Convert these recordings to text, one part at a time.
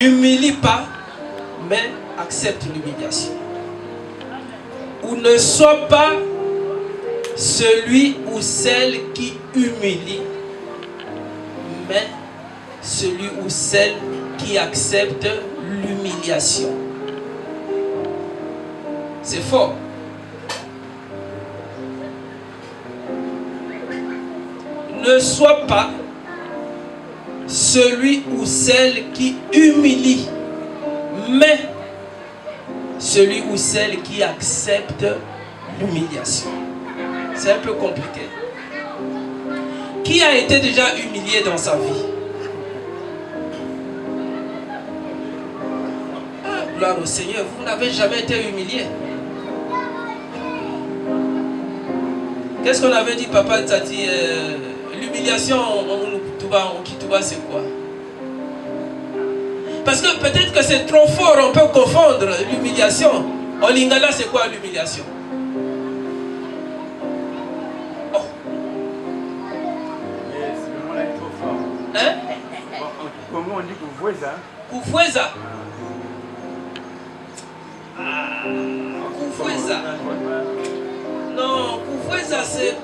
Humilie pas, mais accepte l'humiliation. Ou ne sois pas celui ou celle qui humilie, mais celui ou celle qui accepte l'humiliation. C'est fort. Ne sois pas celui ou celle qui humilie, mais celui ou celle qui accepte l'humiliation. C'est un peu compliqué. Qui a été déjà humilié dans sa vie? Ah, gloire au Seigneur, vous n'avez jamais été humilié. Qu'est-ce qu'on avait dit, papa Tati? L'humiliation en Kituba, c'est quoi? Parce que peut-être que c'est trop fort, on peut confondre l'humiliation. En lingala, c'est quoi l'humiliation? Oh. Mais ce mot-là est trop fort. Hein? Comment on dit Koufoueza? Koufoueza. Ah, Koufoueza. Non, Koufoueza, c'est...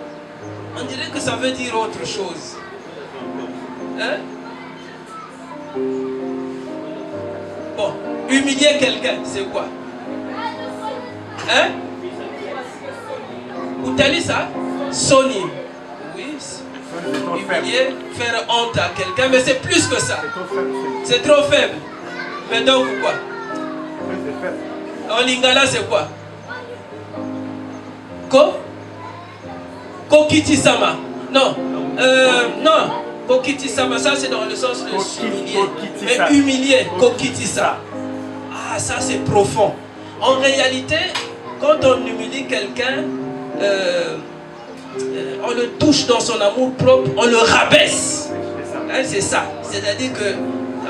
On dirait que ça veut dire autre chose. Hein? Bon, humilier quelqu'un, c'est quoi? Hein? Vous t'allez ça? Sony. Oui. Humilier, faire honte à quelqu'un, mais c'est plus que ça. C'est trop faible. Mais donc quoi? En lingala, c'est quoi? Kokiti-sama. Non. Non. Kokiti-sama, ça c'est dans le sens de s'humilier. Mais humilier, kokiti-sa. Ah, ça c'est profond. En réalité, quand on humilie quelqu'un, on le touche dans son amour propre, on le rabaisse. Hein, c'est ça. C'est-à-dire que,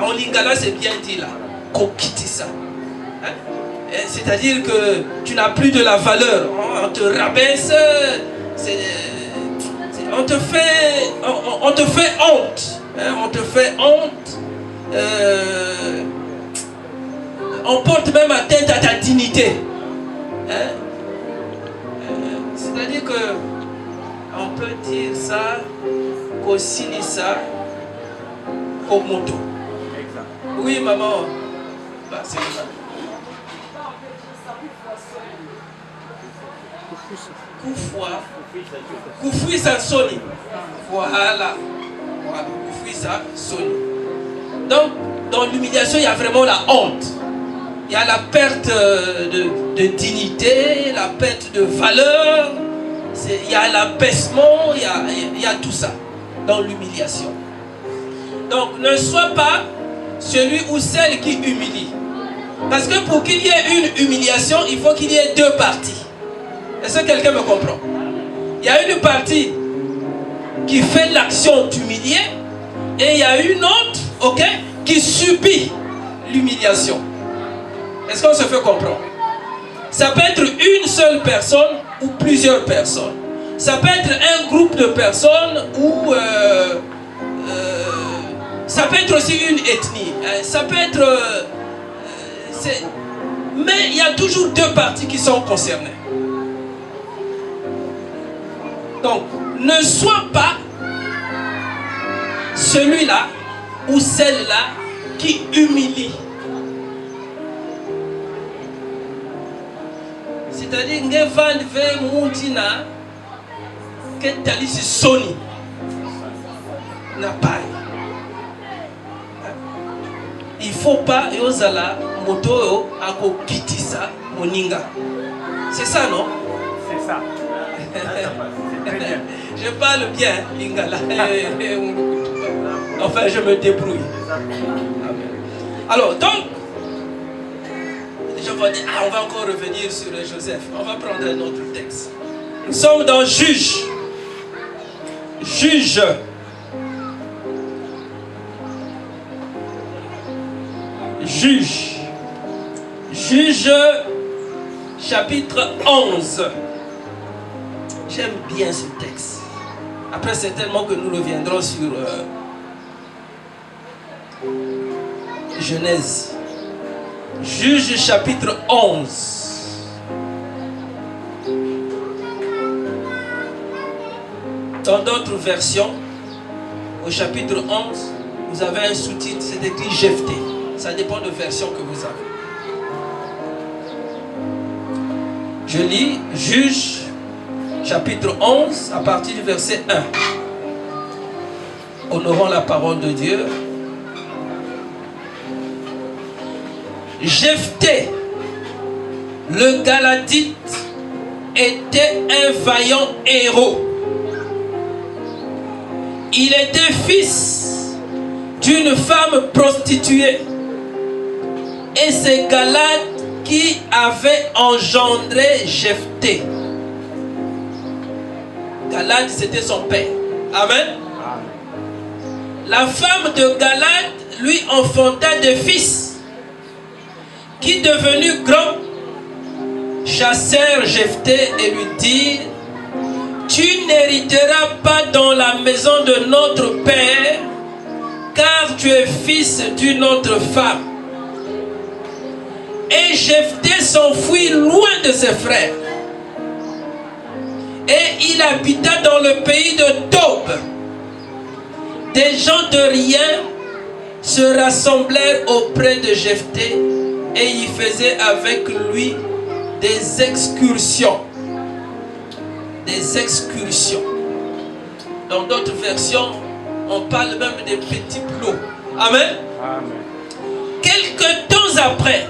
en lingala, c'est bien dit là. Kokiti-sa. Hein? C'est-à-dire que tu n'as plus de la valeur. On te rabaisse. On te fait honte. Hein, on te fait honte. On porte même atteinte à ta dignité. Hein? C'est-à-dire que on peut dire ça, qu'aussi ça, comme moto. Oui, maman. Bah, c'est ça. Koufoui ça sonne. Voilà. Koufoui ça sonne. Donc, dans l'humiliation, il y a vraiment la honte. Il y a la perte de dignité, la perte de valeur. Il y a l'abaissement, il y a tout ça dans l'humiliation. Donc, ne sois pas celui ou celle qui humilie. Parce que pour qu'il y ait une humiliation, il faut qu'il y ait deux parties. Est-ce que quelqu'un me comprend? Il y a une partie qui fait l'action d'humilier et il y a une autre, ok, qui subit l'humiliation. Est-ce qu'on se fait comprendre? Ça peut être une seule personne ou plusieurs personnes. Ça peut être un groupe de personnes ou ça peut être aussi une ethnie. Ça peut être... mais il y a toujours deux parties qui sont concernées. Donc, ne sois pas celui-là ou celle-là qui humilie. C'est-à-dire, Ngevan ve Mundina, que Talisi Sony n'a pas. Il ne faut pas yozala moto ako kitisa moninga. C'est ça, non? C'est ça. Je parle bien, lingala. Enfin, je me débrouille. Alors, donc, je vais dire, on va encore revenir sur Joseph. On va prendre un autre texte. Nous sommes dans Juge. Juge. Juge. Juge, chapitre 11. J'aime bien ce texte. Après, certainement que nous reviendrons sur Genèse. Juge chapitre 11. Dans d'autres versions, au chapitre 11, vous avez un sous-titre, c'est écrit Jephthé. Ça dépend de la version que vous avez. Je lis Juge chapitre 11 à partir du verset 1. Honorons la parole de Dieu. Jephthé, le Galadite, était un vaillant héros. Il était fils d'une femme prostituée. Et c'est Galad qui avait engendré Jephthé. Galad, c'était son père. Amen. La femme de Galad lui enfanta des fils qui, devenus grands, chassèrent Jephthé et lui dirent: tu n'hériteras pas dans la maison de notre père, car tu es fils d'une autre femme. Et Jephthé s'enfuit loin de ses frères. Et il habita dans le pays de Tob. Des gens de rien se rassemblèrent auprès de Jephthé et y faisaient avec lui des excursions. Des excursions. Dans d'autres versions, on parle même des petits plots. Amen. Amen. Quelques temps après,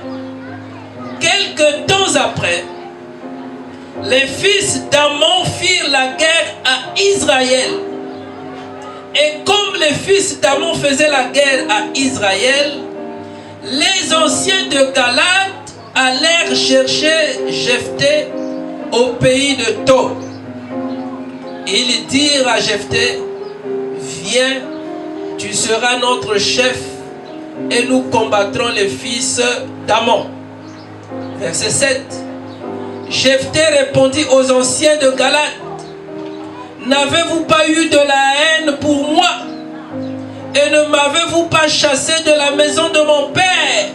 les fils d'Ammon firent la guerre à Israël. Et comme les fils d'Ammon faisaient la guerre à Israël, les anciens de Galad allèrent chercher Jephthé au pays de Tob. Ils dirent à Jephthé: viens, tu seras notre chef et nous combattrons les fils d'Ammon. Verset 7. Jephthé répondit aux anciens de Galad: n'avez-vous pas eu de la haine pour moi? Et ne m'avez-vous pas chassé de la maison de mon père?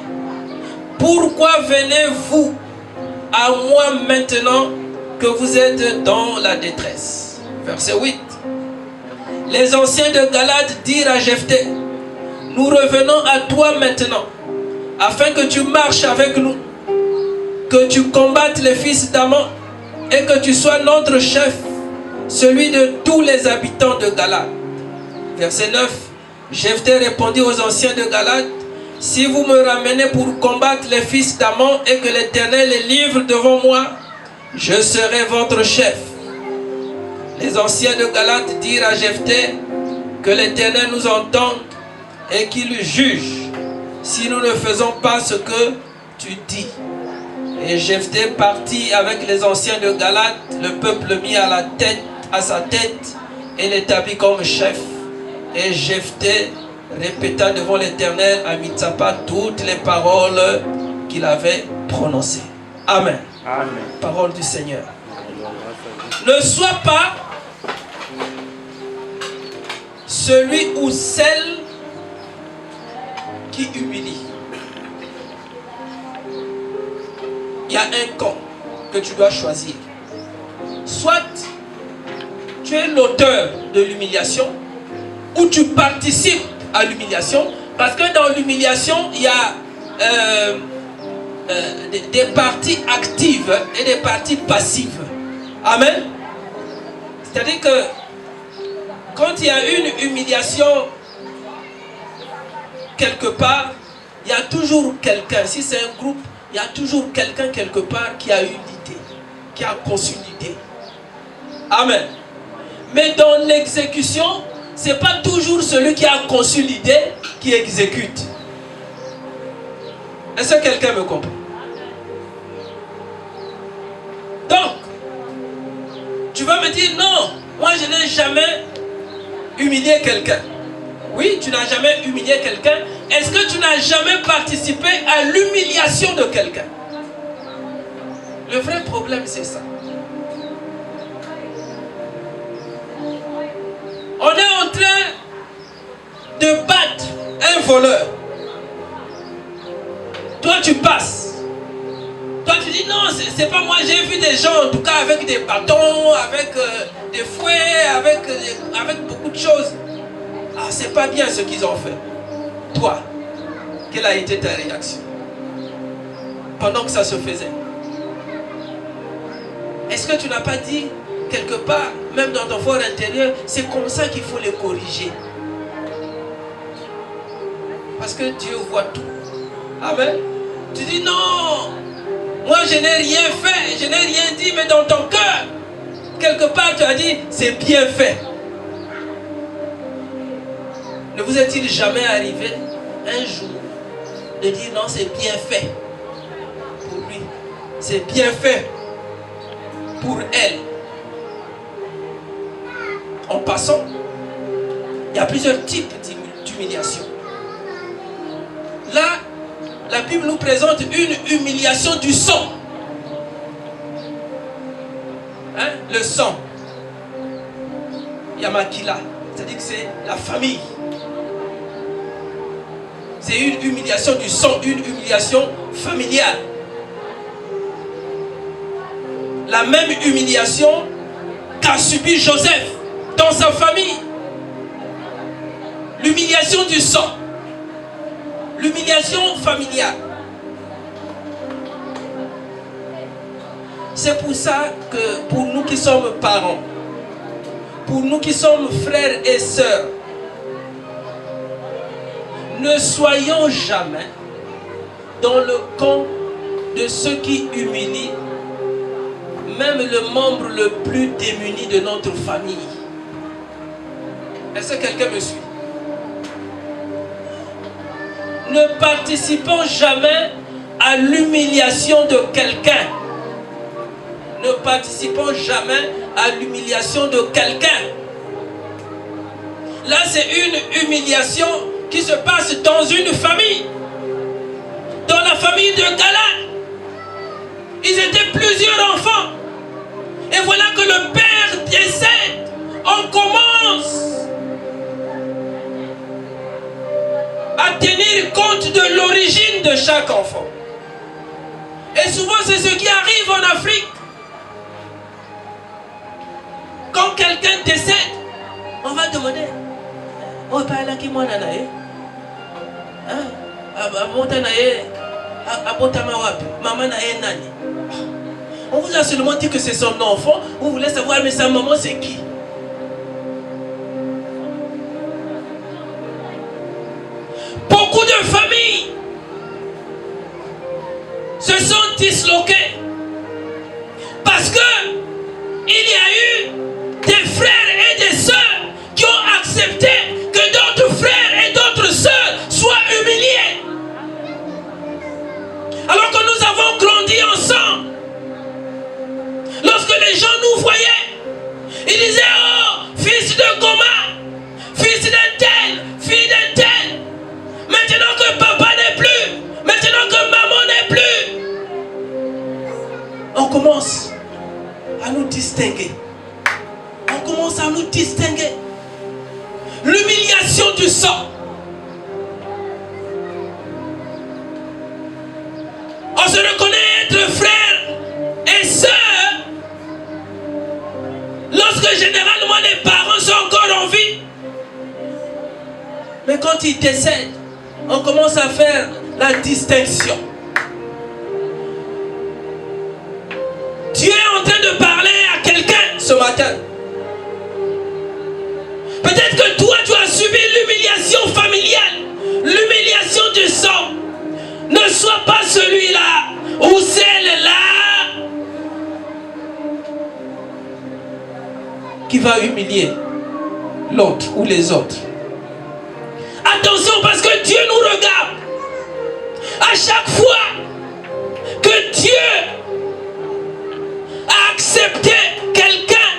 Pourquoi venez-vous à moi maintenant que vous êtes dans la détresse? Verset 8. Les anciens de Galad dirent à Jephthé: nous revenons à toi maintenant, afin que tu marches avec nous, que tu combattes les fils d'Ammon et que tu sois notre chef, celui de tous les habitants de Galad. Verset 9. Jephthé répondit aux anciens de Galad: si vous me ramenez pour combattre les fils d'Ammon et que l'Éternel les livre devant moi, je serai votre chef. Les anciens de Galad dirent à Jephthé: que l'Éternel nous entende et qu'il juge si nous ne faisons pas ce que tu dis. Et Jephthé partit avec les anciens de Galad, le peuple mit à sa tête et l'établit comme chef. Et Jephthé répéta devant l'Éternel à Mitsapa toutes les paroles qu'il avait prononcées. Amen. Amen. Parole du Seigneur. Ne sois pas celui ou celle qui humilie. Il y a un camp que tu dois choisir. Soit tu es l'auteur de l'humiliation, ou tu participes à l'humiliation, parce que dans l'humiliation, il y a des parties actives et des parties passives. Amen. C'est-à-dire que quand il y a une humiliation quelque part, il y a toujours quelqu'un. Si c'est un groupe, il y a toujours quelqu'un quelque part qui a eu l'idée, qui a conçu l'idée. Amen. Mais dans l'exécution, ce n'est pas toujours celui qui a conçu l'idée qui exécute. Est-ce que quelqu'un me comprend? Donc, tu vas me dire: non, moi je n'ai jamais humilié quelqu'un. Oui, tu n'as jamais humilié quelqu'un. Est-ce que tu n'as jamais participé à l'humiliation de quelqu'un? Le vrai problème, c'est ça. On est en train de battre un voleur. Toi, tu passes. Toi, tu dis non, c'est pas moi. J'ai vu des gens, en tout cas, avec des bâtons, avec des fouets, avec beaucoup de choses. Ah, c'est pas bien ce qu'ils ont fait. Toi, quelle a été ta réaction pendant que ça se faisait? Est-ce que tu n'as pas dit quelque part, même dans ton fort intérieur, c'est comme ça qu'il faut les corriger? Parce que Dieu voit tout. Amen. Tu dis non, moi je n'ai rien fait, je n'ai rien dit, mais dans ton cœur, quelque part tu as dit, c'est bien fait. Ne vous est-il jamais arrivé un jour de dire non, c'est bien fait pour lui, c'est bien fait pour elle? En passant, il y a plusieurs types d'humiliation. Là, la Bible nous présente une humiliation du sang. Hein? Le sang. Yamakila. C'est-à-dire que c'est la famille. C'est une humiliation du sang, une humiliation familiale. La même humiliation qu'a subi Joseph dans sa famille. L'humiliation du sang. L'humiliation familiale. C'est pour ça que pour nous qui sommes parents, pour nous qui sommes frères et sœurs, ne soyons jamais dans le camp de ceux qui humilient même le membre le plus démuni de notre famille. Est-ce que quelqu'un me suit? Ne participons jamais à l'humiliation de quelqu'un. Ne participons jamais à l'humiliation de quelqu'un. Là, c'est une humiliation qui se passe dans une famille. Dans la famille de Galad. Ils étaient plusieurs enfants. Et voilà que le père décède. On commence à tenir compte de l'origine de chaque enfant. Et souvent, c'est ce qui arrive en Afrique. Quand quelqu'un décède, on va demander, oh, pas là qui m'en a naé. Maman naé nani. On vous a seulement dit que c'est son enfant. Vous voulez savoir, mais sa maman c'est qui? Beaucoup de familles se sont disloquées parce que il y a eu des frères et des sœurs qui ont accepté que d'autres frères et d'autres sœurs soient humiliés. Alors que nous avons grandi ensemble. Lorsque les gens nous voyaient, ils disaient, oh, fils de Goma, fils d'un tel, fille d'un tel. Maintenant que papa n'est plus, maintenant que maman n'est plus, on commence à nous distinguer. On commence à nous distinguer. L'humiliation du sang. On se reconnaît être frères et sœurs lorsque généralement les parents sont encore en vie. Mais quand ils décèdent, on commence à faire la distinction. Dieu est en train de parler à quelqu'un ce matin. Peut-être que toi tu as subi l'humiliation familiale, l'humiliation du sang. Ne sois pas celui-là ou celle-là qui va humilier l'autre ou les autres. Attention, parce que Dieu nous regarde. À chaque fois que Dieu a accepté quelqu'un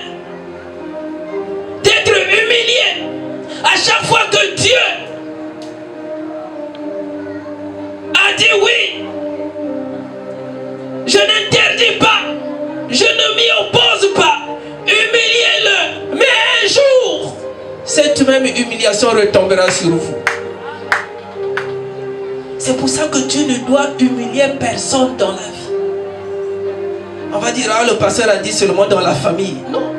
d'être humilié, à chaque fois que Dieu a dit oui, je n'interdis pas, je ne m'y oppose pas, humiliez-le, mais un jour, cette même humiliation retombera sur vous. C'est pour ça que tu ne dois humilier personne dans la vie. On va dire, ah, le pasteur a dit seulement dans la famille. Non.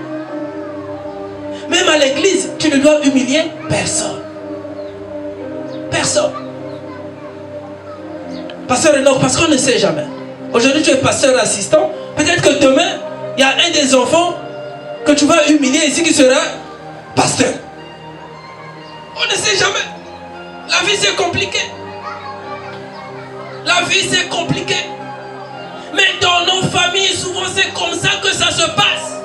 Même à l'église, tu ne dois humilier personne. Personne. Pasteur Enoch, parce qu'on ne sait jamais. Aujourd'hui, tu es pasteur assistant. Peut-être que demain, il y a un des enfants que tu vas humilier ici qui sera pasteur. On ne sait jamais. La vie, c'est compliqué. La vie, c'est compliqué. Mais dans nos familles, souvent, c'est comme ça que ça se passe.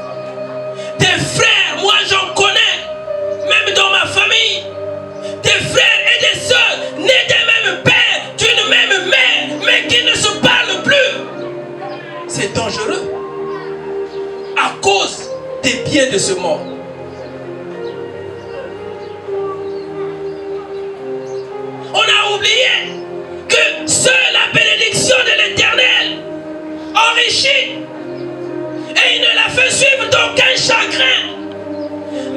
Des frères, moi, j'en connais. Même dans ma famille. Des frères et des sœurs, nés des mêmes pères, d'une même mère, mais qui ne se parlent plus. C'est dangereux. À cause des biens de ce monde. On a oublié que seule la bénédiction de l'Éternel enrichit et il ne la fait suivre d'aucun chagrin.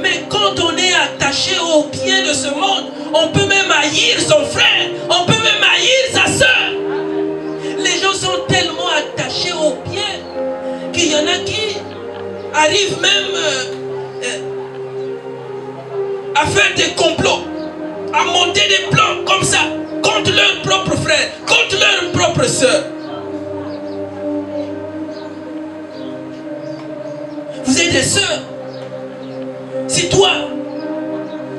Mais quand on est attaché aux biens de ce monde, on peut même haïr son frère, on peut même haïr sa soeur. Les gens sont tellement attachés aux biens qu'il y en a qui arrivent même à faire des complots, à monter des plans comme ça, contre leurs propres frères, contre leurs propres sœurs. Vous êtes des sœurs. Si toi,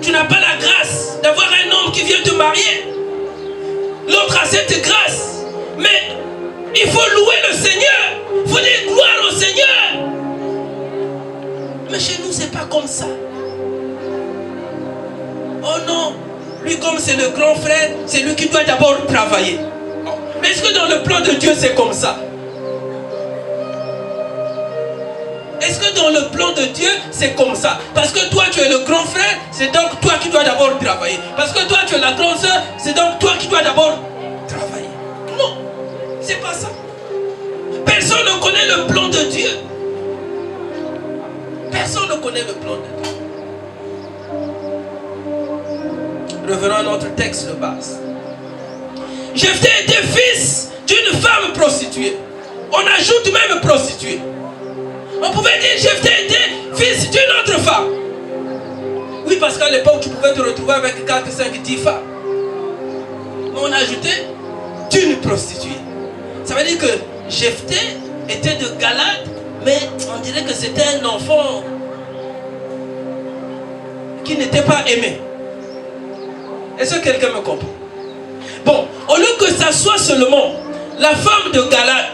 tu n'as pas la grâce d'avoir un homme qui vient te marier, l'autre a cette grâce, mais il faut louer le Seigneur, il faut dire gloire au Seigneur. Mais chez nous, c'est pas comme ça. Oh non, lui comme c'est le grand frère, c'est lui qui doit d'abord travailler. Mais est-ce que dans le plan de Dieu c'est comme ça? Est-ce que dans le plan de Dieu c'est comme ça? Parce que toi tu es le grand frère, c'est donc toi qui dois d'abord travailler. Parce que toi tu es la grande soeur, c'est donc toi qui dois d'abord travailler. Non, c'est pas ça. Personne ne connaît le plan de Dieu. Personne ne connaît le plan de Dieu. Revenons à notre texte de base. Jephthé était fils d'une femme prostituée. On ajoute même prostituée. On pouvait dire Jephthé était fils d'une autre femme. Oui, parce qu'à l'époque, tu pouvais te retrouver avec 4, 5, 10 femmes. Mais on a ajouté d'une prostituée. Ça veut dire que Jephthé était de Galade, mais on dirait que c'était un enfant qui n'était pas aimé. Est-ce que quelqu'un me comprend? Bon, au lieu que ça soit seulement la femme de Galade,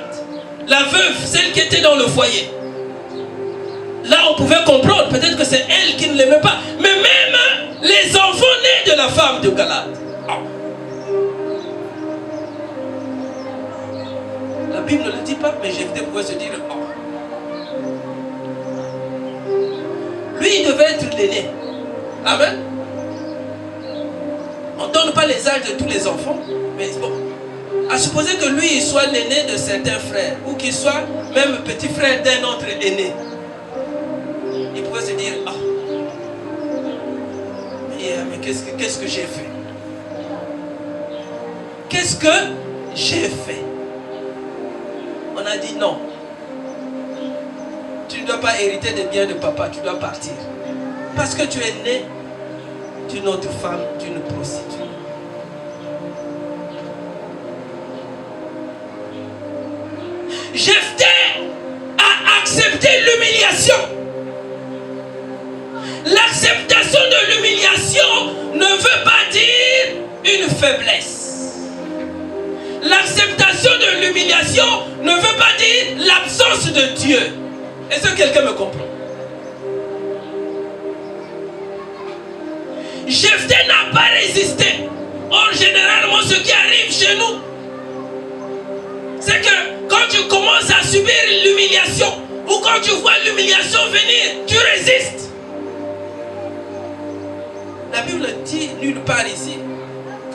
la veuve, celle qui était dans le foyer, là on pouvait comprendre, peut-être que c'est elle qui ne l'aimait pas. Mais même les enfants nés de la femme de Galade. La Bible ne le dit pas, mais Jephthé pouvait se dire, lui il devait être l'aîné. Amen. On ne donne pas les âges de tous les enfants, mais bon, à supposer que lui il soit l'aîné de certains frères, ou qu'il soit même petit frère d'un autre aîné, il pouvait se dire, mais qu'est-ce que j'ai fait? Qu'est-ce que j'ai fait? On a dit non, tu ne dois pas hériter des biens de papa, tu dois partir, parce que tu es né d'une autre femme, d'une prostituée. Jephthé a accepté l'humiliation. L'acceptation de l'humiliation ne veut pas dire une faiblesse. L'acceptation de l'humiliation ne veut pas dire l'absence de Dieu. Est-ce que quelqu'un me comprend? Jephthé n'a pas résisté. Or, généralement, ce qui arrive chez nous, c'est que quand tu commences à subir l'humiliation, ou quand tu vois l'humiliation venir, tu résistes. La Bible dit nulle part ici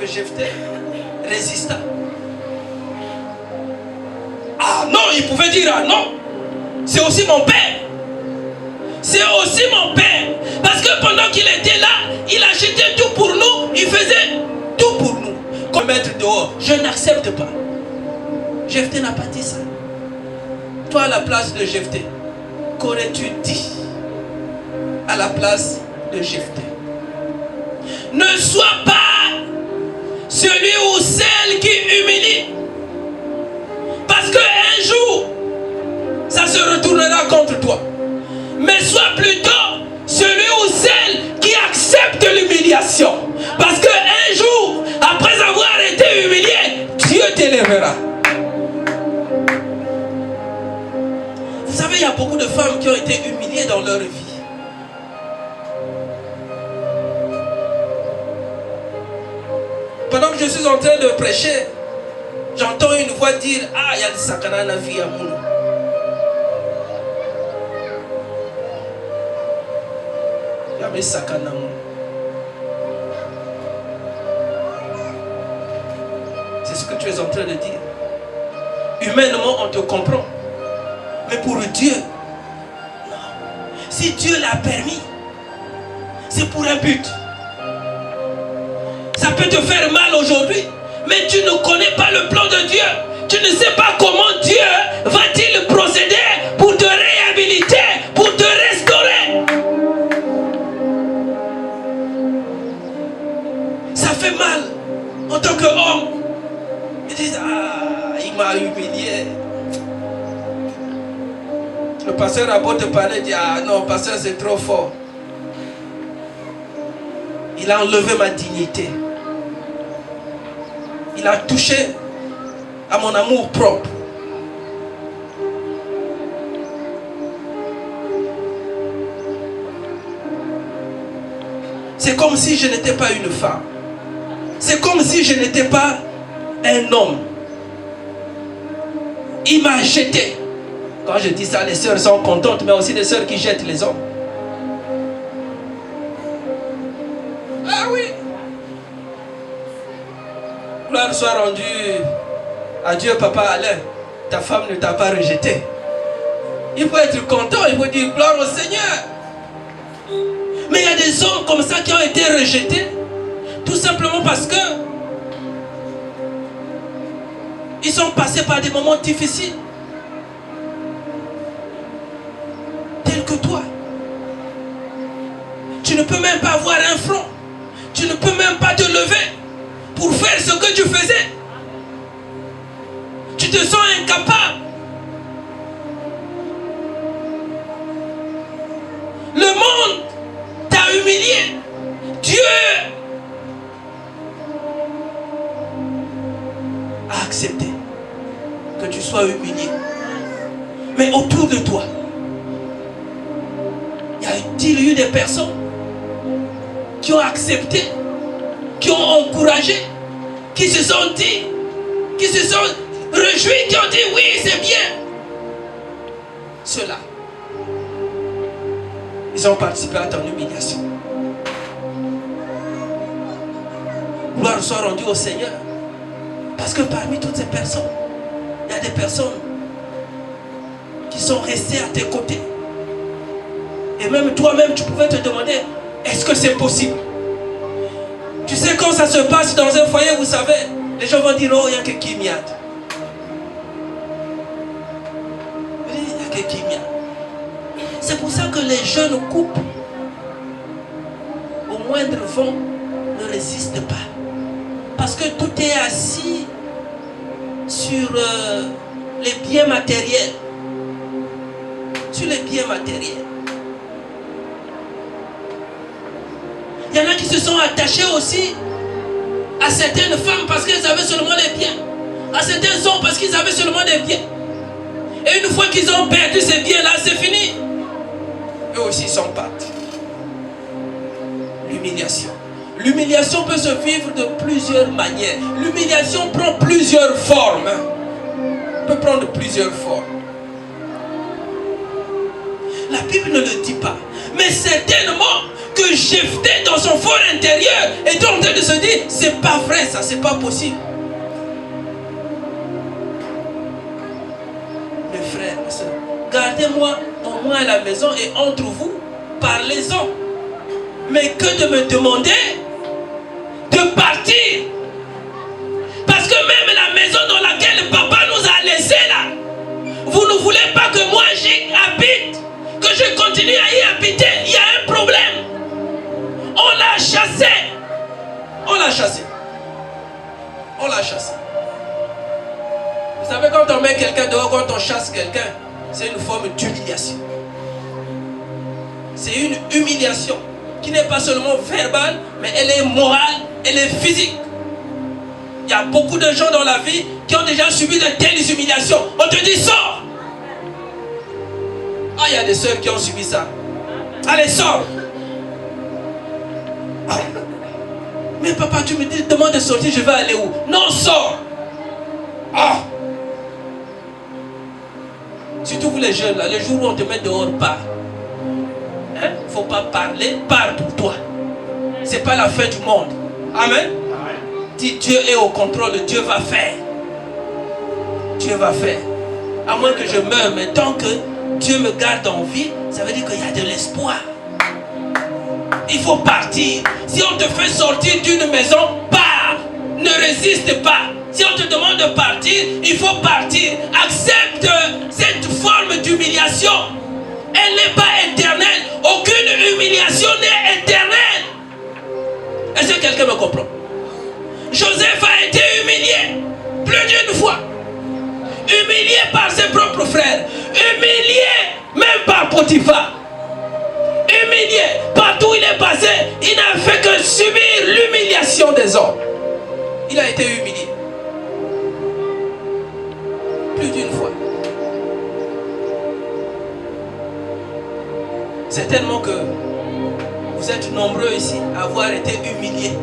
que Jephthé résista. Ah non, il pouvait dire ah non, c'est aussi mon père. C'est aussi mon père. Parce que pendant qu'il était là, il achetait tout pour nous, il faisait tout pour nous. Comme mettre dehors. je n'accepte pas. Jephthé n'a pas dit ça. Toi, à la place de Jephthé, qu'aurais-tu dit à la place de Jephthé? Ne sois pas celui ou celle qui humilie. Parce qu'un jour, ça se retournera contre toi. Mais sois plutôt celui ou celle qui accepte l'humiliation. Parce qu'un jour, après avoir été humilié, Dieu t'élèvera. Vous savez, il y a beaucoup de femmes qui ont été humiliées dans leur vie. Pendant que je suis en train de prêcher, j'entends une voix dire: ah, il y a le sakana dans la vie à mon. Il y a mes sakana. C'est ce que tu es en train de dire. Humainement, on te comprend. Mais pour Dieu, non. Si Dieu l'a permis, c'est pour un but. Ça peut te faire mal aujourd'hui, mais tu ne connais pas le plan de Dieu. Tu ne sais pas comment Dieu va-t-il procéder pour te réhabiliter, pour te restaurer. Ça fait mal en tant qu'homme. Ils disent: ah, il m'a humilié. Le pasteur a beau te parler, dit: ah non, pasteur, c'est trop fort. Il a enlevé ma dignité. Il a touché à mon amour propre. C'est comme si je n'étais pas une femme. C'est comme si je n'étais pas un homme. Il m'a jeté. Quand je dis ça, les sœurs sont contentes, mais aussi les sœurs qui jettent les hommes. Ah oui. Gloire soit rendue à Dieu, papa Alain. Ta femme ne t'a pas rejeté. Il faut être content, il faut dire gloire au Seigneur. Mais il y a des hommes comme ça qui ont été rejetés, tout simplement parce que ils sont passés par des moments difficiles. Tels que toi. Tu ne peux même pas avoir un front. Tu ne peux même pas te lever pour faire ce que tu faisais. Tu te sens incapable. Le monde t'a humilié. Dieu a accepté que tu sois humilié. Mais autour de toi, y a-t-il eu des personnes qui ont accepté, qui ont encouragé, qui se sont dit, qui se sont réjouis, qui ont dit oui, c'est bien. Ceux-là, ils ont participé à ton humiliation. Gloire soit rendue au Seigneur. Parce que parmi toutes ces personnes, il y a des personnes qui sont restées à tes côtés. Et même toi-même, tu pouvais te demander, est-ce que c'est possible? Tu sais, quand ça se passe dans un foyer, vous savez, les gens vont dire, oh, il y a que Kimiat. Il y a que Kimiat. C'est pour ça que les jeunes couples, au moindre vent, ne résistent pas. Parce que tout est assis sur les biens matériels. Sur les biens matériels. Il y en a qui se sont attachés aussi à certaines femmes parce qu'elles avaient seulement les biens. À certains hommes parce qu'ils avaient seulement des biens. Et une fois qu'ils ont perdu ces biens-là, c'est fini. Eux aussi sont partis. L'humiliation. L'humiliation peut se vivre de plusieurs manières. L'humiliation prend plusieurs formes. Peut prendre plusieurs formes. La Bible ne le dit pas. Mais certainement que Jephthé dans son fort intérieur est en train de se dire, c'est pas vrai ça, c'est pas possible. Mes frères, mes soeurs, gardez-moi au moins à la maison et entre vous, parlez-en. Mais que de me demander de partir. Parce que continue à y habiter, il y a un problème. On l'a chassé. On l'a chassé. On l'a chassé. Vous savez, quand on met quelqu'un dehors, quand on chasse quelqu'un, c'est une forme d'humiliation. C'est une humiliation qui n'est pas seulement verbale, mais elle est morale, elle est physique. Il y a beaucoup de gens dans la vie qui ont déjà subi de telles humiliations. On te dit, sors. Ah, il y a des sœurs qui ont subi ça. Allez, sors. Ah. Mais papa, tu me dis, demande de sortir, je vais aller où? Non, sors. Ah. Surtout vous les jeunes, là, le jour où on te met dehors, pars. Hein? Faut pas parler, pars pour toi. C'est pas la fin du monde. Amen. Si Dieu est au contrôle, Dieu va faire. Dieu va faire. À moins que je meure, mais tant que Dieu me garde en vie, ça veut dire qu'il y a de l'espoir. Il faut partir. Si on te fait sortir d'une maison, pars. Ne résiste pas. Si on te demande de partir, il faut partir. Accepte cette forme d'humiliation. Elle n'est pas éternelle. Aucune humiliation n'est éternelle. Est-ce que quelqu'un me comprend? Joseph a été humilié plus d'une fois. Humilié par ses propres frères. Humilié même par Potiphar. Humilié. Partout où il est passé, il n'a fait que subir l'humiliation des hommes. Il a été humilié. Plus d'une fois. Certainement que vous êtes nombreux ici à avoir été humiliés.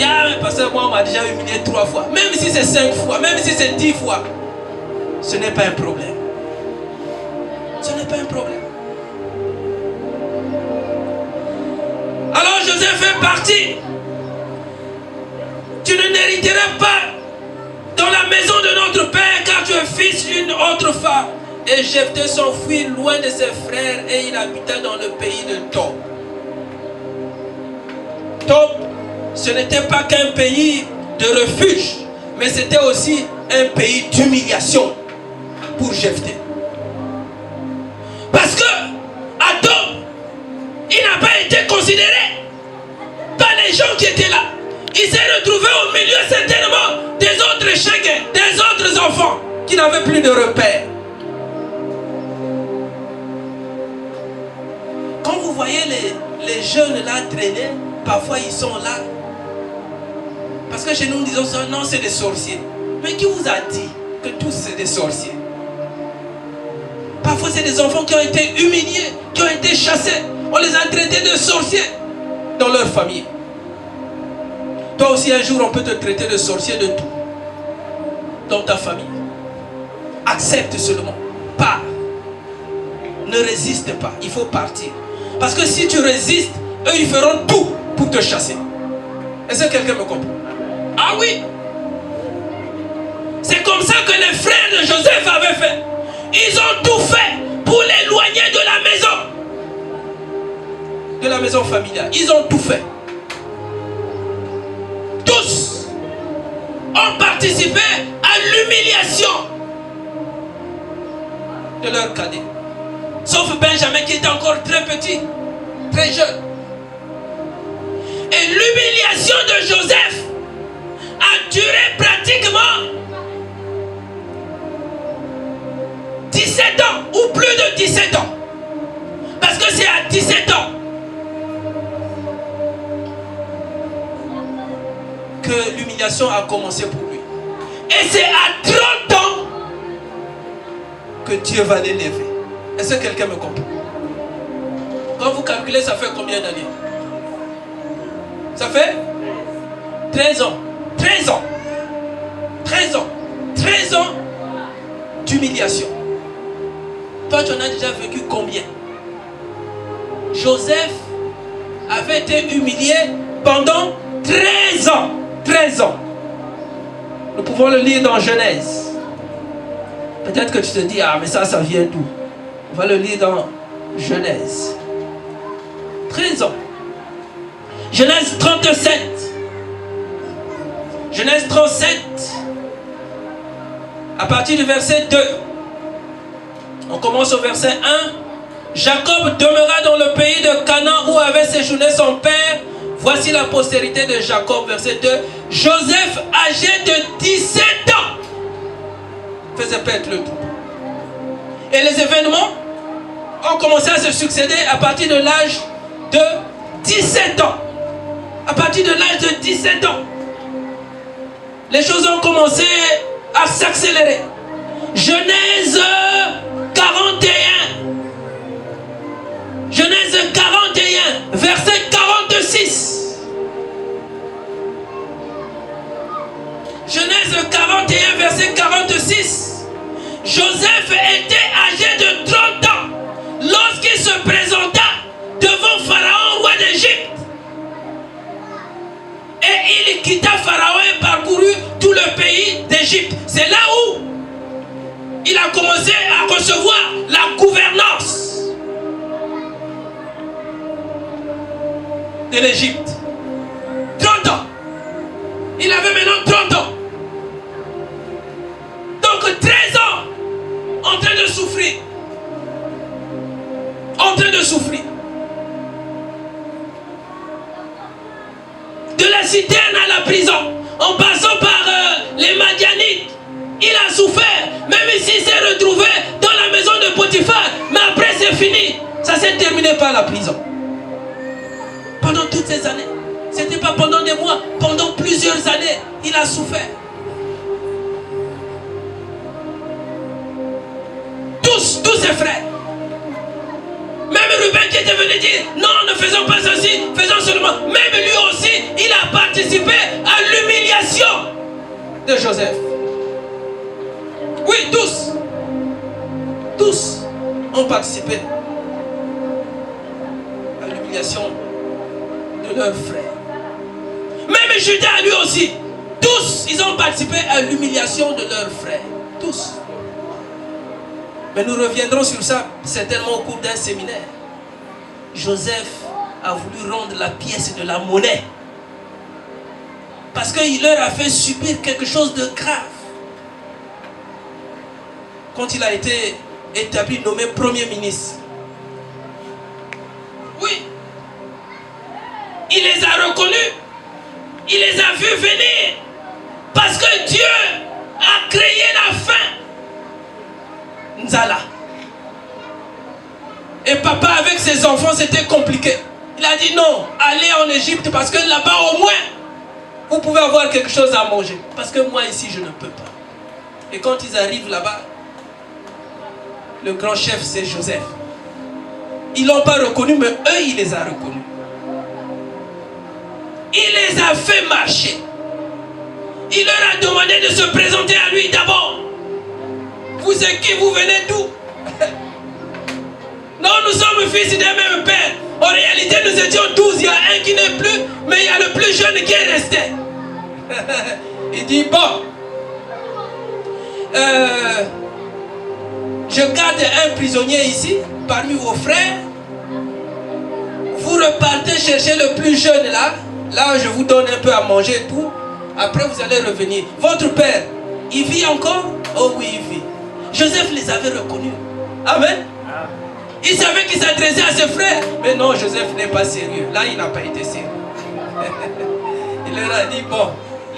Ah, mais pasteur, moi on m'a déjà humilié 3 fois. Même si c'est 5 fois, même si c'est 10 fois, ce n'est pas un problème. Ce n'est pas un problème. Alors Joseph est parti. Tu ne n'hériteras pas dans la maison de notre père, car tu es fils d'une autre femme. Et Jephthé s'enfuit loin de ses frères et il habita dans le pays de Tob. Tob, ce n'était pas qu'un pays de refuge, mais c'était aussi un pays d'humiliation pour Jephthé. Parce que à Tob, il n'a pas été considéré par les gens qui étaient là. Il s'est retrouvé au milieu certainement des autres chacun, des autres enfants qui n'avaient plus de repères. Quand vous voyez les jeunes là traîner, parfois ils sont là. Parce que chez nous, nous disons ça, non, c'est des sorciers. Mais qui vous a dit que tous c'est des sorciers? Parfois c'est des enfants qui ont été humiliés, qui ont été chassés. On les a traités de sorciers dans leur famille. Toi aussi un jour on peut te traiter de sorcier de tout. Dans ta famille. Accepte seulement. Pars. Ne résiste pas. Il faut partir. Parce que si tu résistes, eux ils feront tout pour te chasser. Est-ce que quelqu'un me comprend? Ah oui. C'est comme ça que les frères de Joseph avaient fait. Ils ont tout fait pour l'éloigner de la maison. De la maison familiale. Ils ont tout fait. Tous ont participé à l'humiliation de leur cadet. Sauf Benjamin qui était encore très petit, très jeune. Et l'humiliation de Joseph a duré pratiquement 17 ans ou plus de 17 ans. Parce que c'est à 17 ans que l'humiliation a commencé pour lui. Et c'est à 30 ans que Dieu va l'élever. Est-ce que quelqu'un me comprend? Quand vous calculez, ça fait combien d'années? Ça fait 13 ans. 13 ans. 13 ans. 13 ans d'humiliation. Toi, tu en as déjà vécu combien? Joseph avait été humilié pendant 13 ans. 13 ans. Nous pouvons le lire dans Genèse. Peut-être que tu te dis, ah mais ça vient d'où? On va le lire dans Genèse. 13 ans. Genèse 37. Genèse 37. À partir du verset 2. On commence au verset 1 Jacob demeura dans le pays de Canaan où avait séjourné son père. Voici la postérité de Jacob, verset 2. Joseph, âgé de 17 ans, faisait perdre le tout. Et les événements ont commencé à se succéder à partir de l'âge de 17 ans. À partir de l'âge de 17 ans, les choses ont commencé à s'accélérer. Genèse 41. Genèse 41, verset 46. Genèse 41, verset 46. Joseph était âgé de 30 ans lorsqu'il se présenta devant Pharaon, roi d'Égypte. Et il quitta Pharaon et parcourut tout le pays d'Égypte. C'est là où il a commencé à recevoir la gouvernance de l'Égypte. 30 ans. Il avait maintenant 30 ans. Donc 13 ans en train de souffrir. En train de souffrir. De la citerne à la prison, en passant par les Madianites, il a souffert. Même s'il s'est retrouvé dans la maison de Potiphar, mais après c'est fini. Ça s'est terminé par la prison. Pendant toutes ces années, ce n'était pas pendant des mois, pendant plusieurs années, il a souffert. Tous ses frères. Même Ruben qui était venu dire, non, ne faisons pas ceci, faisons seulement. Même lui aussi, il a participé à l'humiliation de Joseph. Oui, tous. Tous ont participé à l'humiliation de leurs frères. Même Judas, lui aussi. Tous, ils ont participé à l'humiliation de leurs frères. Tous. Mais nous reviendrons sur ça certainement au cours d'un séminaire. Joseph a voulu rendre la pièce de la monnaie. Parce qu'il leur a fait subir quelque chose de grave. Quand il a été établi, nommé Premier ministre. Oui. Il les a reconnus. Il les a vus venir. Parce que Dieu a créé la faim. Nzala. Et papa avec ses enfants, c'était compliqué. Il a dit non, allez en Égypte parce que là-bas au moins, vous pouvez avoir quelque chose à manger. Parce que moi ici, je ne peux pas. Et quand ils arrivent là-bas, le grand chef, c'est Joseph. Ils ne l'ont pas reconnu, mais eux, il les a reconnus. Il les a fait marcher. Il leur a demandé de se présenter à lui d'abord. Vous êtes qui? Vous venez d'où? Non, nous sommes fils d'un même père. En réalité, nous étions 12. Il y a un qui n'est plus, mais il y a le plus jeune qui est resté. Il dit, bon, je garde un prisonnier ici, parmi vos frères. Vous repartez chercher le plus jeune là. Là, je vous donne un peu à manger et tout. Après, vous allez revenir. Votre père, il vit encore? Oh oui, il vit. Joseph les avait reconnus. Amen. Il savait qu'il s'adressait à ses frères. Mais non, Joseph n'est pas sérieux. Là, il n'a pas été sérieux. Il leur a dit, bon,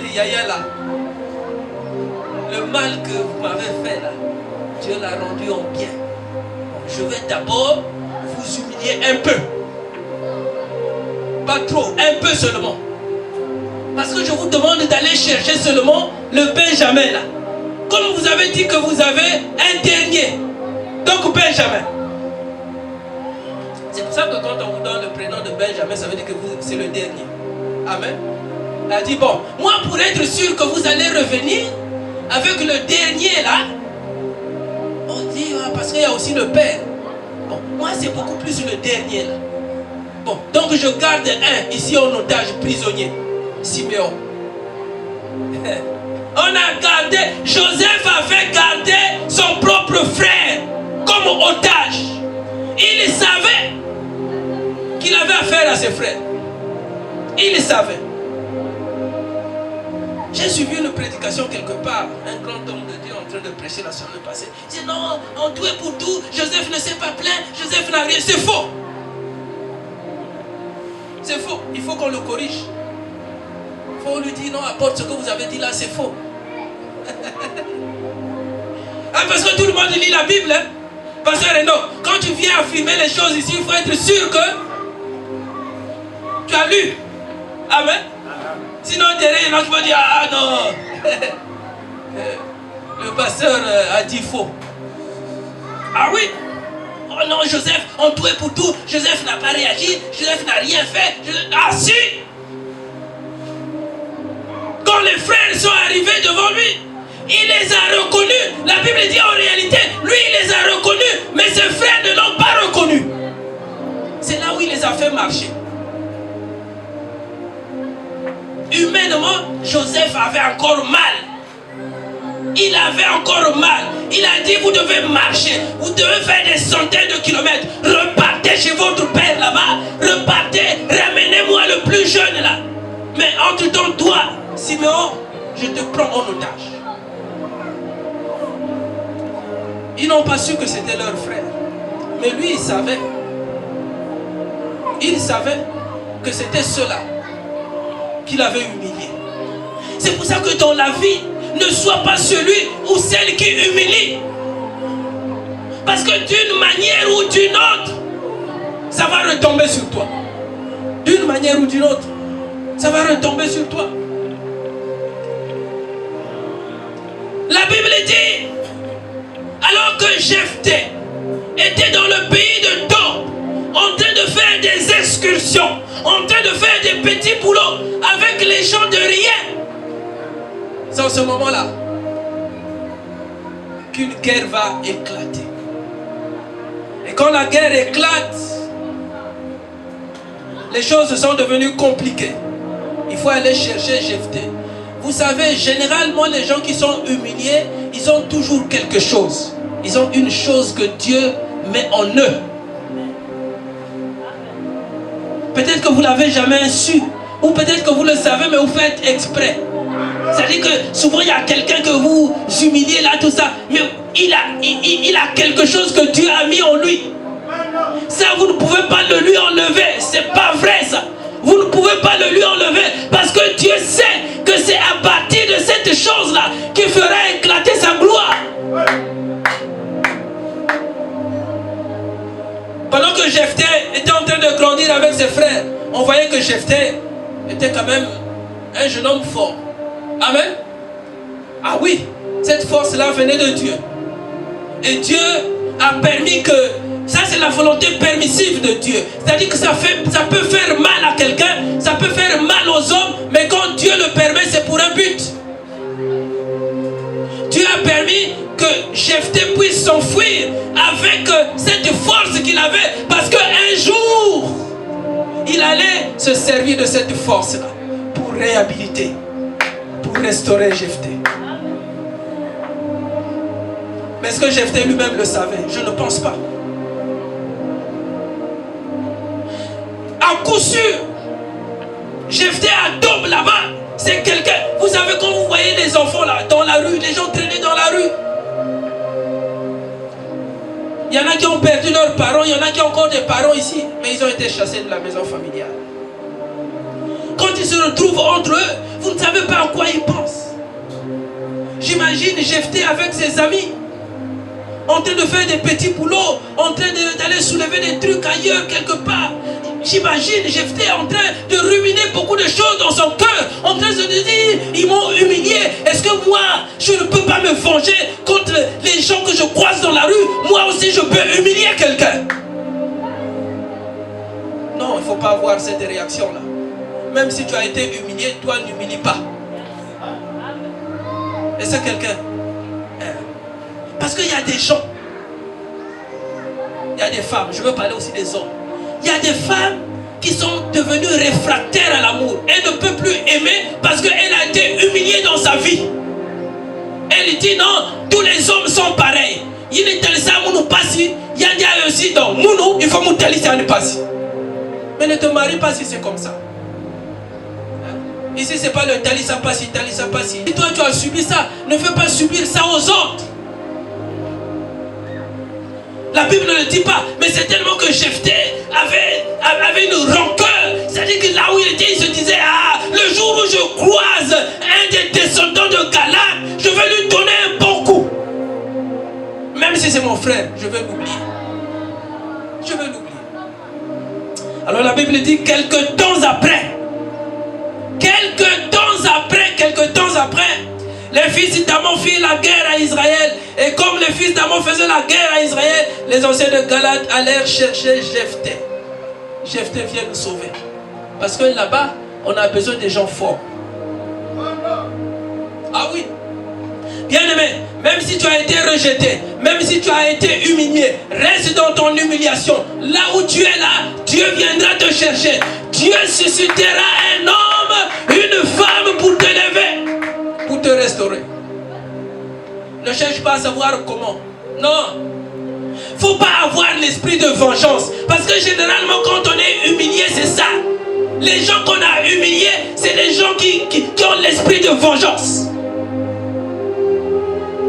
les yaya là, le mal que vous m'avez fait là, Dieu l'a rendu en bien. Je vais d'abord vous humilier un peu. Pas trop, un peu seulement. Parce que je vous demande d'aller chercher seulement le Benjamin là. Comme vous avez dit que vous avez un dernier. Donc Benjamin. C'est pour ça que quand on vous donne le prénom de Benjamin, ça veut dire que c'est le dernier. Amen. Il a dit, bon, moi pour être sûr que vous allez revenir avec le dernier là, on dit, parce qu'il y a aussi le père. Bon, moi c'est beaucoup plus le dernier là. Bon, donc je garde un ici en otage prisonnier. Siméon. On a gardé, Joseph avait gardé son propre frère comme otage. Il savait qu'il avait affaire à ses frères. Il savait. J'ai suivi une prédication quelque part, un grand homme de Dieu en train de prêcher la semaine passée. Il dit non, en tout et pour tout, Joseph ne s'est pas plaint, Joseph n'a rien. C'est faux. C'est faux. Il faut qu'on le corrige. Il faut lui dire non, apporte ce que vous avez dit là, c'est faux. Ah, parce que tout le monde lit la Bible. Hein? Pasteur Renaud, quand tu viens affirmer les choses ici, il faut être sûr que tu as lu. Amen. Sinon, derrière, il y en a qui vont dire ah non. Le pasteur a dit faux. Ah oui. Oh non, Joseph, en tout et pour tout, Joseph n'a pas réagi, Joseph n'a rien fait. Ah si. Quand les frères sont arrivés devant lui, il les a reconnus. La Bible dit en réalité, lui il les a reconnus, mais ses frères ne l'ont pas reconnu. C'est là où il les a fait marcher. Humainement, Joseph avait encore mal. Il avait encore mal. Il a dit, vous devez marcher. Vous devez faire des centaines de kilomètres. Repartez chez votre père là-bas. Repartez. Ramenez-moi le plus jeune là. Mais entre-temps, toi, Siméon, je te prends en otage. Ils n'ont pas su que c'était leur frère. Mais lui, il savait. Il savait que c'était ceux-là qu'il avait humilié. C'est pour ça que dans la vie, ne sois pas celui ou celle qui humilie. Parce que d'une manière ou d'une autre, ça va retomber sur toi. D'une manière ou d'une autre, ça va retomber sur toi. La Bible dit, alors que Jephthé était dans le pays de Tob, en train de faire des excursions, en train de faire des petits boulots avec les gens de rien, c'est en ce moment-là qu'une guerre va éclater. Et quand la guerre éclate, les choses sont devenues compliquées. Il faut aller chercher Jephthé. Vous savez, généralement, les gens qui sont humiliés, ils ont toujours quelque chose. Ils ont une chose que Dieu met en eux. Peut-être que vous ne l'avez jamais su. Ou peut-être que vous le savez, mais vous faites exprès. C'est-à-dire que souvent, il y a quelqu'un que vous humiliez là, tout ça. Mais il a quelque chose que Dieu a mis en lui. Ça, vous ne pouvez pas le lui enlever. C'est pas vrai, ça. Vous ne pouvez pas le lui enlever. Parce que Dieu sait que c'est à partir de cette chose-là qu'il fera éclater sa gloire. Pendant que Jephthé était en train de grandir avec ses frères, on voyait que Jephthé était quand même un jeune homme fort. Amen. Ah oui, cette force-là venait de Dieu. Et Dieu a permis que, ça c'est la volonté permissive de Dieu. C'est-à-dire que ça peut faire mal à quelqu'un, ça peut faire mal aux hommes, mais quand Dieu le permet, c'est pour un but. Dieu a permis que Jephthé puisse s'enfuir avec cette force qu'il avait, parce qu'un jour, il allait se servir de cette force-là pour réhabiliter, pour restaurer Jephthé. Mais est-ce que Jephthé lui-même le savait? Je ne pense pas. À coup sûr, Jephthé à Tob là-bas, c'est quelqu'un. Vous savez, quand vous voyez des enfants là, dans la rue, les gens traîner dans la rue. Il y en a qui ont perdu leurs parents, il y en a qui ont encore des parents ici, mais ils ont été chassés de la maison familiale. Quand ils se retrouvent entre eux, vous ne savez pas à quoi ils pensent. J'imagine Jephthé avec ses amis, en train de faire des petits boulots, en train d'aller soulever des trucs ailleurs, quelque part. J'imagine Jephthé en train de ruminer beaucoup de choses dans son cœur, en train de se dire, ils m'ont humilié, est-ce que moi, je ne peux pas me venger contre les gens que je croise dans la rue? Moi aussi, je peux humilier quelqu'un. Non, il ne faut pas avoir cette réaction-là. Même si tu as été humilié, toi, n'humilie pas. Est-ce que quelqu'un... Parce qu'il y a des gens, il y a des femmes, je veux parler aussi des hommes. Il y a des femmes qui sont devenues réfractaires à l'amour. Elle ne peut plus aimer parce qu'elle a été humiliée dans sa vie. Elle dit non, tous les hommes sont pareils. Il est tel ça, nous passe. Il y a aussi dans nous, il faut nous taliser à nous passer. Mais ne te marie pas si c'est comme ça. Ici, c'est pas le tali ça passe, tali ça passe. Si toi, tu as subi ça, ne fais pas subir ça aux autres. La Bible ne le dit pas, mais c'est tellement que Jephthé avait une rancœur. C'est-à-dire que là où il était, il se disait, ah, le jour où je croise un des descendants de Galaad, je vais lui donner un bon coup. Même si c'est mon frère, je vais l'oublier. Je vais l'oublier. Alors la Bible dit, quelques temps après, les fils d'Amon firent la guerre à Israël. Et comme les fils d'Amon faisaient la guerre à Israël, les anciens de Galaad allèrent chercher Jephthé. Jephthé vient nous sauver. Parce que là-bas, on a besoin des gens forts. Ah oui. Bien-aimé, même si tu as été rejeté, même si tu as été humilié, reste dans ton humiliation. Là où tu es là, Dieu viendra te chercher. Dieu suscitera un homme, une femme pour te lever, pour te restaurer. Ne cherche pas à savoir comment. Non. Il ne faut pas avoir l'esprit de vengeance. Parce que généralement, quand on est humilié, c'est ça. Les gens qu'on a humiliés, c'est des gens qui ont l'esprit de vengeance.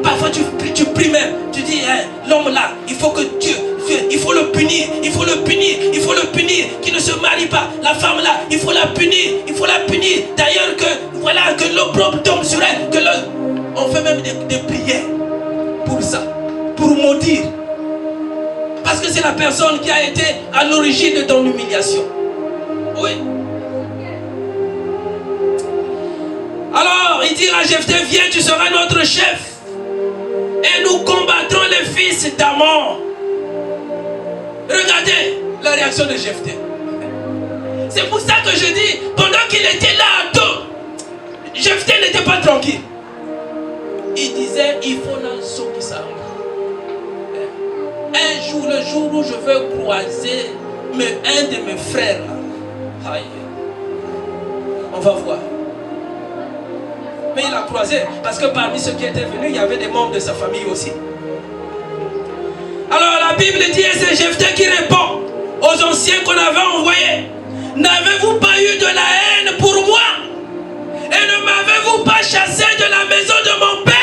Parfois, tu pries même. Tu dis, hey, l'homme là, il faut que Dieu, il faut le punir, il faut le punir, il faut le punir, qu'il ne se marie pas. La femme là, il faut la punir, il faut la punir. D'ailleurs, que l'opprobre tombe sur elle. On fait même des prières pour ça, pour maudire. Parce que c'est la personne qui a été à l'origine de ton humiliation. Oui. Alors, il dit à Jephthé, viens, tu seras notre chef. Et nous combattrons les fils d'Amon. Regardez la réaction de Jephthé. C'est pour ça que je dis, pendant qu'il était là à dos, Jephthé n'était pas tranquille. Il disait, il faut un saut qui s'arrête. Un jour, le jour où je vais croiser un de mes frères là, aïe, on va voir. Mais il a croisé, parce que parmi ceux qui étaient venus, il y avait des membres de sa famille aussi. Alors la Bible dit, et c'est Jephthé qui répond aux anciens qu'on avait envoyés. N'avez-vous pas eu de la haine pour moi? Et ne m'avez-vous pas chassé de la maison de mon père?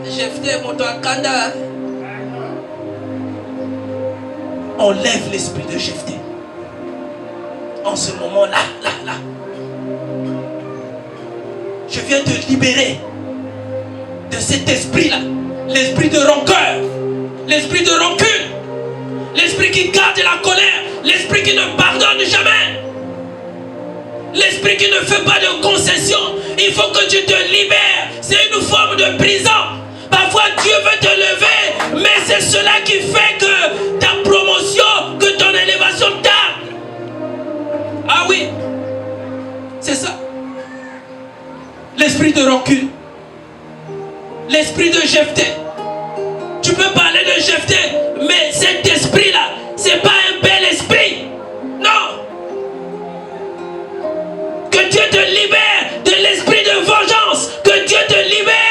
Jephthé, mon Kanda. On lève l'esprit de Jephthé. En ce moment-là, là. Je viens te libérer de cet esprit-là. L'esprit de rancœur. L'esprit de rancune. L'esprit qui garde la colère. L'esprit qui ne pardonne jamais. L'esprit qui ne fait pas de concessions. Il faut que tu te libères. C'est une forme de prison. Parfois Dieu veut te lever, mais c'est cela qui fait que ta promotion, que ton élévation tarde. Ah oui, c'est ça. L'esprit de rancune. L'esprit de Jephthé. Tu peux parler de Jephthé, mais cet esprit-là, c'est pas un bel esprit. Non. Que Dieu te libère de l'esprit de vengeance. Que Dieu te libère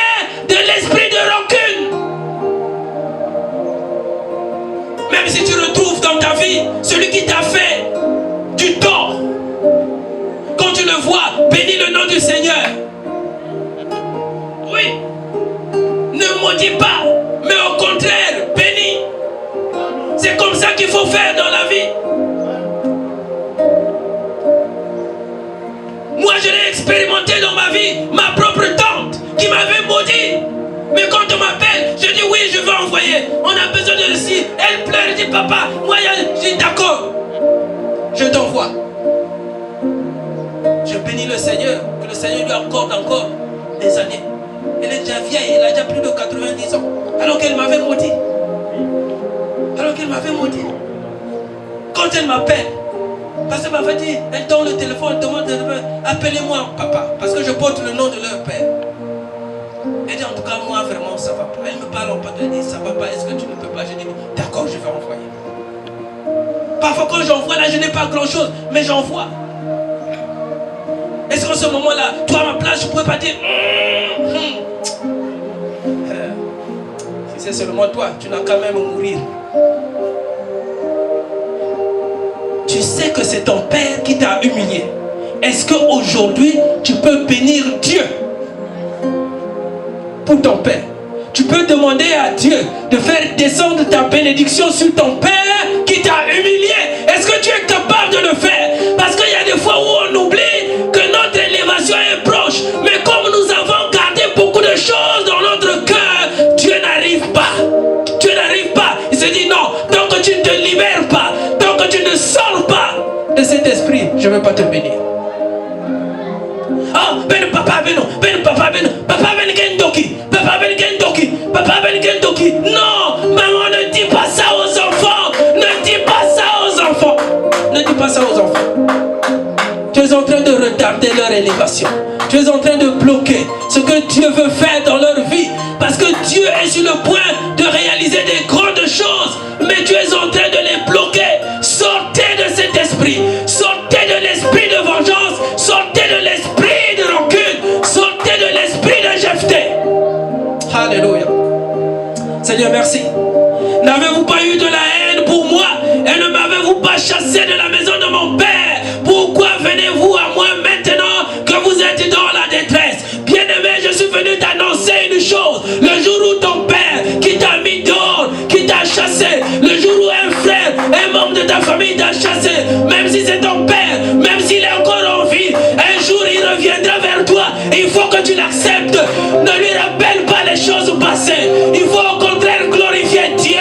de l'esprit de rancune. Même si tu retrouves dans ta vie celui qui t'a fait du tort, quand tu le vois, bénis le nom du Seigneur. Oui. Ne maudis pas, mais au contraire, bénis. C'est comme ça qu'il faut faire dans la vie. Moi, je l'ai expérimenté dans ma vie. Ma propre tante qui m'avait maudit. Mais quand on m'appelle, je dis oui, je vais envoyer. On a besoin de ceci. Elle pleure, elle dit papa, moi, je dis d'accord. Je t'envoie. Je bénis le Seigneur, que le Seigneur lui accorde encore des années. Elle est déjà vieille, elle a déjà plus de 90 ans. Alors qu'elle m'avait maudit. Quand elle m'appelle, parce qu'elle m'avait dit, elle donne le téléphone, elle demande, appelez-moi papa, parce que je porte le nom de leur père. Elle dit, en tout cas, moi vraiment, ça ne va pas. Elle me parle en pas de dire, ça ne va pas, est-ce que tu ne peux pas? Je dis, d'accord, je vais envoyer. Parfois, quand j'envoie, là, je n'ai pas grand-chose, mais j'envoie. Est-ce qu'en ce moment-là, toi, à ma place, je ne pourrais pas dire, si c'est seulement toi, tu n'as qu'à même mourir. Tu sais que c'est ton père qui est-ce qu'aujourd'hui, tu peux bénir Dieu pour ton père? Tu peux demander à Dieu de faire descendre ta bénédiction sur ton père qui t'a humilié. Est-ce que tu es capable de le faire? Parce qu'il y a des fois où on oublie que notre élévation est proche. Mais comme nous avons gardé beaucoup de choses dans notre cœur, Dieu n'arrive pas. Dieu n'arrive pas. Il se dit non, tant que tu ne te libères pas, tant que tu ne sors pas de cet esprit, je ne vais pas te bénir. Oh, ben papa, ben non, ben papa, ben non, papa, ben gendoki, papa, ben gendoki, papa, ben gendoki. Non, maman, ne dis pas ça aux enfants, ne dis pas ça aux enfants, ne dis pas ça aux enfants. Tu es en train de retarder leur élévation. Tu es en train de bloquer ce que Dieu veut faire dans leur vie. Parce que Dieu est sur le point de réaliser des grandes choses. Mais tu es en train de les bloquer. Sortez de cet esprit. Sortez de l'esprit de vengeance. Sortez de l'esprit de rancune. Sortez de l'esprit de Jephthé. Alléluia. Seigneur, merci. N'avez-vous pas eu de la haine pour moi? Et ne m'avez-vous pas chassé de la maison de mon père? Pourquoi venez-vous à moi maintenant que vous êtes dans la détresse? Bien-aimé, je suis venu t'annoncer une chose. Le jour où ton père, qui t'a mis dehors, qui t'a chassé, le jour où un frère, un membre de ta famille t'a chassé, même si c'est ton père, même s'il est encore en vie, un jour il reviendra vers toi. Il faut que tu l'acceptes. Ne lui rappelle pas les choses passées. Il faut au contraire glorifier Dieu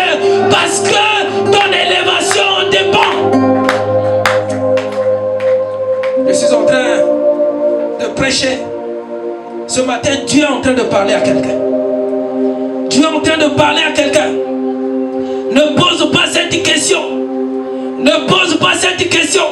parce que ton élévation dépend. Je suis en train de prêcher. Ce matin, Dieu est en train de parler à quelqu'un. Dieu est en train de parler à quelqu'un. Ne pose pas cette question. Ne pose pas cette question.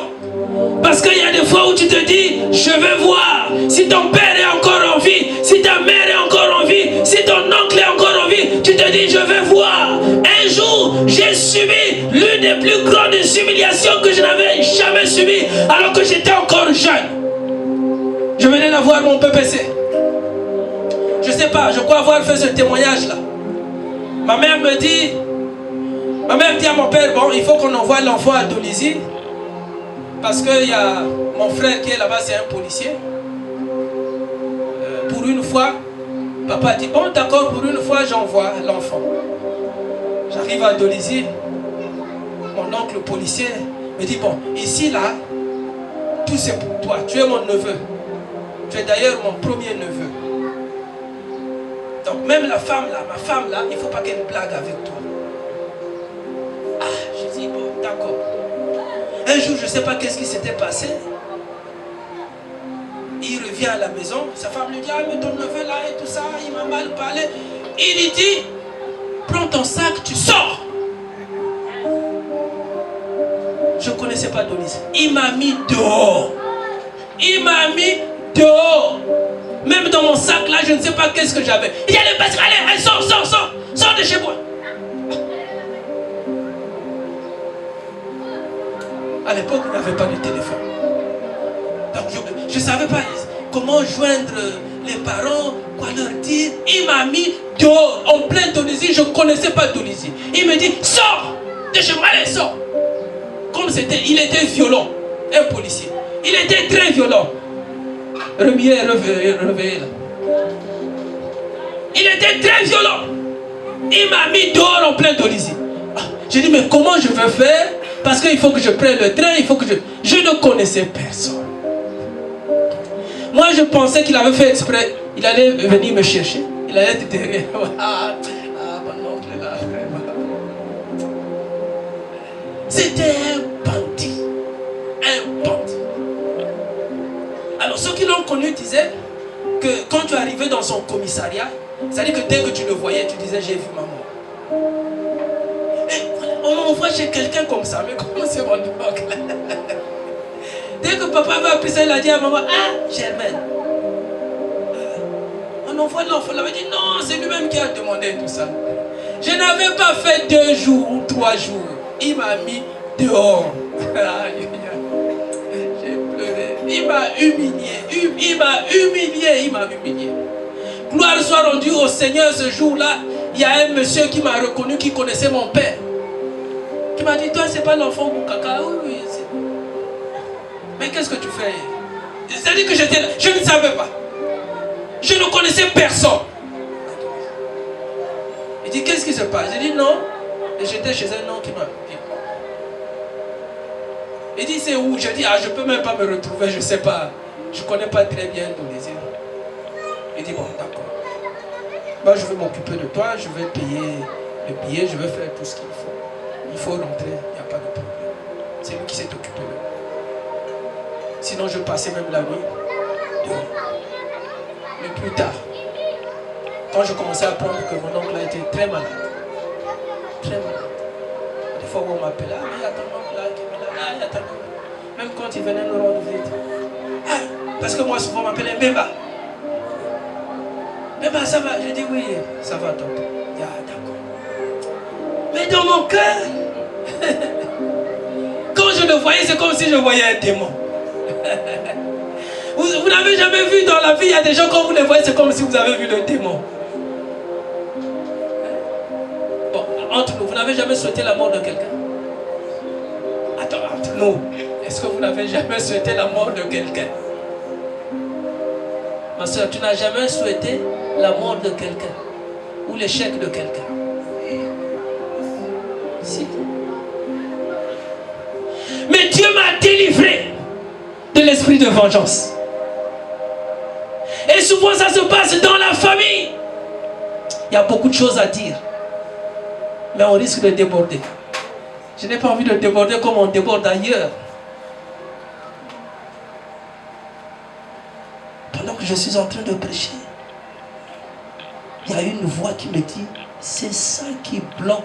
Parce qu'il y a des fois où tu te dis, je vais voir si ton père est encore en vie, si ta mère est encore en vie, si ton oncle est encore en vie. Tu te dis, je vais voir. Un jour, j'ai subi l'une des plus grandes humiliations que je n'avais jamais subies alors que j'étais encore jeune. Je venais d'avoir mon PPC. Je ne sais pas, je crois avoir fait ce témoignage-là. Ma mère dit à mon père, bon, il faut qu'on envoie l'enfant à Dolisie. Parce qu'il y a mon frère qui est là-bas, c'est un policier. Pour une fois, papa dit, bon d'accord, pour une fois j'envoie l'enfant. J'arrive à Dolisie. Mon oncle policier me dit, bon, ici là, tout c'est pour toi, tu es mon neveu. Tu es d'ailleurs mon premier neveu. Donc même la femme là, ma femme là, il ne faut pas qu'elle blague avec toi. Ah, je dis, bon, d'accord. Un jour, je ne sais pas qu'est-ce qui s'était passé. Il revient à la maison, sa femme lui dit, ah mais ton neveu là et tout ça, il m'a mal parlé. Il lui dit, prends ton sac, tu sors. Je ne connaissais pas Donis. Il m'a mis dehors. Il m'a mis dehors. Même dans mon sac là, je ne sais pas qu'est-ce que j'avais. Il y a les passes, allez, sors de chez moi. À l'époque, il n'y avait pas de téléphone. Donc je ne savais pas comment joindre les parents, quoi leur dire. Il m'a mis dehors, en plein Tunisie. Je ne connaissais pas Tunisie. Il me dit, sors de chez moi, allez, sors. Comme il était violent, un policier. Il était très violent. Réveillé là. Il était très violent. Il m'a mis dehors en plein Tunisie. J'ai dit, mais comment je vais faire? Parce qu'il faut que je prenne le train, il faut que je ne connaissais personne. Moi, je pensais qu'il avait fait exprès. Il allait venir me chercher. Il allait être derrière. Mon oncle là. C'était un bandit. Un bandit. Alors, ceux qui l'ont connu disaient que quand tu arrivais dans son commissariat, c'est-à-dire que dès que tu le voyais, tu disais, j'ai vu maman. On m'envoie chez quelqu'un comme ça, mais comment c'est mon oncle? Dès que papa va appeler ça, il a dit à maman, ah, Germaine. On envoie l'enfant, il avait dit, non, c'est lui-même qui a demandé tout ça. Je n'avais pas fait 2 jours ou 3 jours. Il m'a mis dehors. J'ai pleuré. Il m'a humilié. Il m'a humilié. Gloire soit rendue au Seigneur ce jour-là. Il y a un monsieur qui m'a reconnu, qui connaissait mon père. Qui m'a dit, toi, c'est pas l'enfant Boukaka. Oui, mais qu'est-ce que tu fais? C'est-à-dire que j'étais là, je ne savais pas. Je ne connaissais personne. Il dit, qu'est-ce qui se passe? J'ai dit non. Et j'étais chez un homme qui m'a dit. Il dit, c'est où? J'ai dit, je ne peux même pas me retrouver, je ne sais pas. Je ne connais pas très bien l'Indonésie. Il dit, bon, d'accord. Moi, je vais m'occuper de toi, je vais payer le billet, je vais faire tout ce qu'il faut. Il faut rentrer, il n'y a pas de problème. C'est lui qui s'est occupé de moi. Sinon, je passais même la nuit dehors. Mais plus tard, quand je commençais à apprendre que mon oncle a été très malade, des fois où on m'appelait, mais il y a ton oncle là qui est malade, il y a ton oncle. Même quand il venait nous rendre visite. Parce que moi, souvent, on m'appelait Mbemba. Mbemba, ça va? Je dis oui, ça va, donc. D'accord. Mais dans mon cœur, quand je le voyais, c'est comme si je voyais un démon. Vous n'avez jamais vu dans la vie, il y a des gens, quand vous les voyez, c'est comme si vous avez vu le démon. Bon, entre nous, vous n'avez jamais souhaité la mort de quelqu'un? Attends, entre nous, est-ce que vous n'avez jamais souhaité la mort de quelqu'un? Ma soeur, tu n'as jamais souhaité la mort de quelqu'un ou l'échec de quelqu'un? Si. Mais Dieu m'a délivré de l'esprit de vengeance. Et souvent ça se passe dans la famille. Il y a beaucoup de choses à dire, mais on risque de déborder. Je n'ai pas envie de déborder comme on déborde ailleurs. Pendant que je suis en train de prêcher, il y a une voix qui me dit, c'est ça qui bloque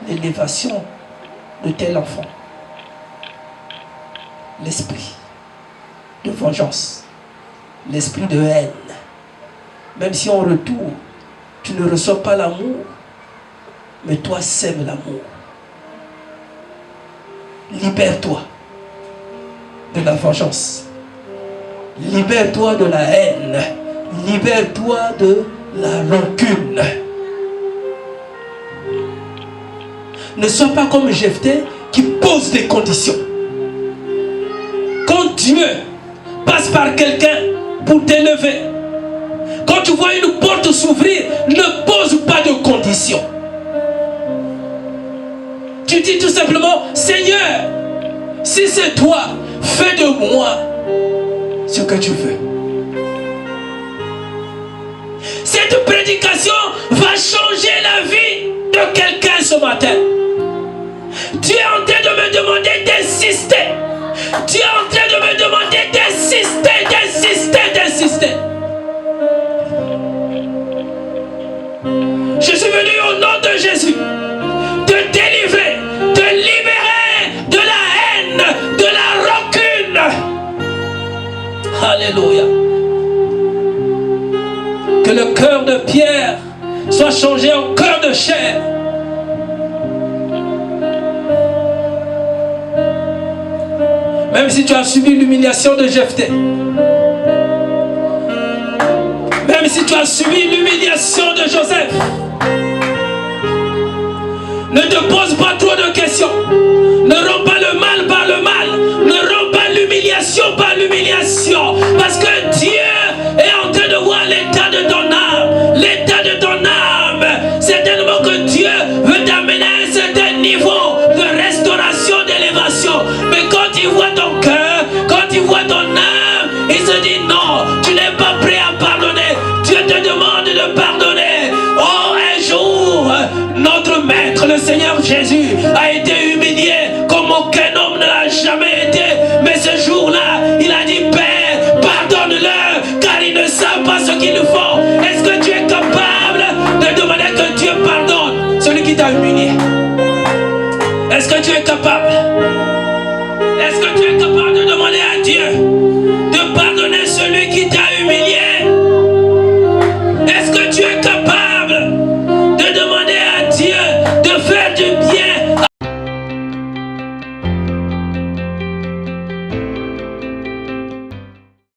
l'élévation de tel enfant. L'esprit de vengeance, l'esprit de haine. Même si en retour, tu ne reçois pas l'amour, mais toi sèmes l'amour. Libère-toi de la vengeance. Libère-toi de la haine. Libère-toi de la rancune. Ne sois pas comme Jephthé qui pose des conditions. Quand Dieu passe par quelqu'un pour t'élever, quand tu vois une porte s'ouvrir, ne pose pas de conditions. Tu dis tout simplement, Seigneur, si c'est toi, fais de moi ce que tu veux. Cette prédication va changer la vie de quelqu'un ce matin. Tu es en train de me demander d'insister. Tu es en train de me demander d'insister, d'insister, d'insister. Je suis venu au nom de Jésus te délivrer, te libérer de la haine, de la rancune. Alléluia. Que le cœur de Pierre soit changé en cœur de chair. Même si tu as subi l'humiliation de Jephthé, même si tu as subi l'humiliation de Joseph, ne te pose pas trop de questions. Ne romps pas le mal par le mal. Ne romps pas l'humiliation par l'humiliation. Parce que Dieu est en train de voir l'état de ton âme. L'état de ton âme. Certainement que Dieu veut t'amener à un certain niveau de restauration, d'élévation. Mais quand il voit ton cœur, quand il voit ton âme, il se dit non, tu n'es pas prêt à pardonner. Dieu te demande de pardonner. Oh, un jour, notre Maître, le Seigneur Jésus, a